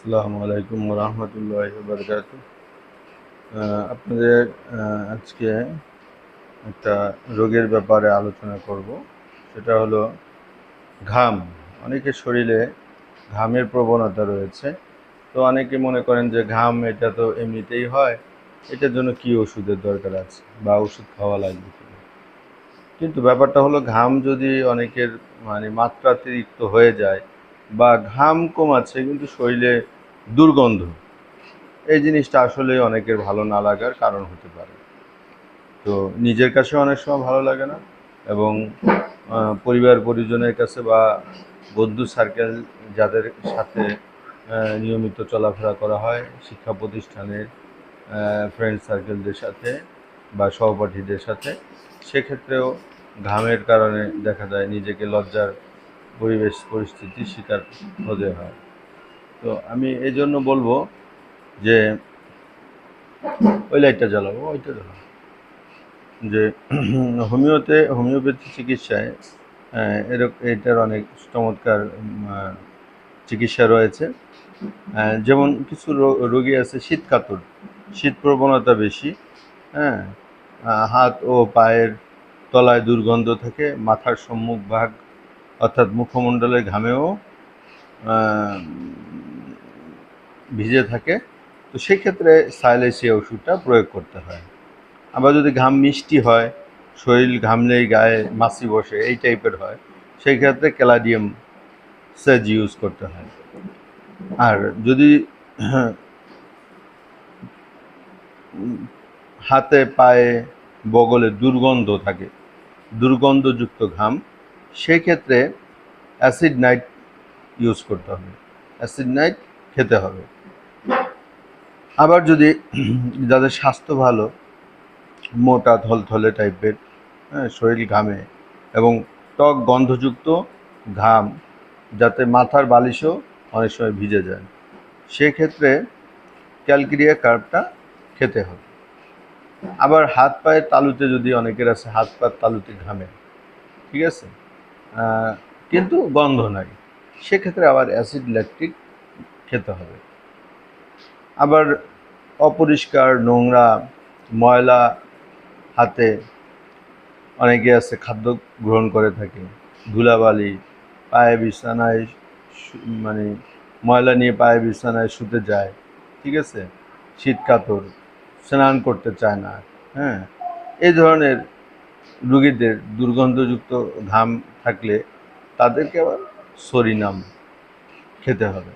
আসসালামু আলাইকুম রহমতুল্লাহি ওয়া বারাকাতুহু। আপনাদের আজকে একটা রোগের ব্যাপারে আলোচনা করব। সেটা হলো ঘাম। অনেকের শরীরে ঘামের প্রবণতা রয়েছে। তো অনেকে মনে করেন যে ঘাম এটা তো এমনিতেই হয়, এটার জন্য কি ওষুধের দরকার আছে বা ওষুধ খাওয়া লাগবে কিনা। কিন্তু ব্যাপারটা হলো ঘাম যদি অনেকের মাত্রাতিরিক্ত হয়ে যায় বা ঘাম কমাচ্ছে কিন্তু শরীরে দুর্গন্ধ, এই জিনিসটা আসলে অনেকের ভালো না লাগার কারণ হতে পারে। তো নিজের কাছে অনেক সময় ভালো লাগে না, এবং পরিবার পরিজনের কাছে বা বন্ধু সার্কেল যাদের সাথে নিয়মিত চলাফেরা করা হয়, শিক্ষা প্রতিষ্ঠানের ফ্রেন্ড সার্কেলদের সাথে বা সহপাঠীদের সাথে, সেক্ষেত্রেও ঘামের কারণে দেখা যায় নিজেকে লজ্জার পরিস্থিতির শিকার হতে হয়। তো আমি এই জন্য বলবো যে ওই লাইটটা জ্বালাবো, ওইটা জ্বালাবো, যে হোমিওপ্যাথি চিকিৎসায় এটার অনেক চমৎকার চিকিৎসা রয়েছে। যেমন কিছু রোগী আছে শীতকাতর, শীত প্রবণতা বেশি, হ্যাঁ, হাত ও পায়ের তলায় দুর্গন্ধ থাকে, মাথার সম্মুখ ভাগ অর্থাৎ মুখমণ্ডলের ঘামেও ভিজে থাকে। তো সেক্ষেত্রে সাইলেসিয়া ওষুধটা প্রয়োগ করতে হয়। আবার যদি ঘাম মিষ্টি হয়, শরীর ঘামলেই গায়ে মাছি বসে, এই টাইপের হয়, সেই ক্ষেত্রে ক্যালাডিয়াম সেজ ইউজ করতে হয়। আর যদি হাতে পায়ে বগলে দুর্গন্ধ থাকে, দুর্গন্ধযুক্ত ঘাম, সেক্ষেত্রে অ্যাসিড নাইট ইউজ করতে হবে, অ্যাসিড নাইট খেতে হবে। আবার যদি যাদের স্বাস্থ্য ভালো, মোটা থলথলে টাইপের, শরীর ঘামে এবং টক গন্ধযুক্ত ঘাম, যাতে মাথার বালিশও অনেক সময় ভিজে যায়, সেক্ষেত্রে ক্যালকেরিয়া কার্বটা খেতে হবে। আবার হাত পায়ের তালুতে, যদি অনেকের আছে হাত পায়ের তালুতে ঘামে, ঠিক আছে, কিন্তু গন্ধ নাই, সেক্ষেত্রে আবার অ্যাসিড ল্যাকটিক খেতে হবে। আবার অপরিষ্কার, নোংরা, ময়লা হাতে অনেকে আছে খাদ্য গ্রহণ করে থাকে, ধুলাবালি, পায়ে বিছানায় ময়লা নিয়ে পায়ে বিছানায় শুতে যায়, ঠিক আছে, শীতকাতর, স্নান করতে চায় না, হ্যাঁ, এই ধরনের রোগীদের দুর্গন্ধযুক্ত ঘাম থাকলে তাদেরকে আবার সরিনাম খেতে হবে।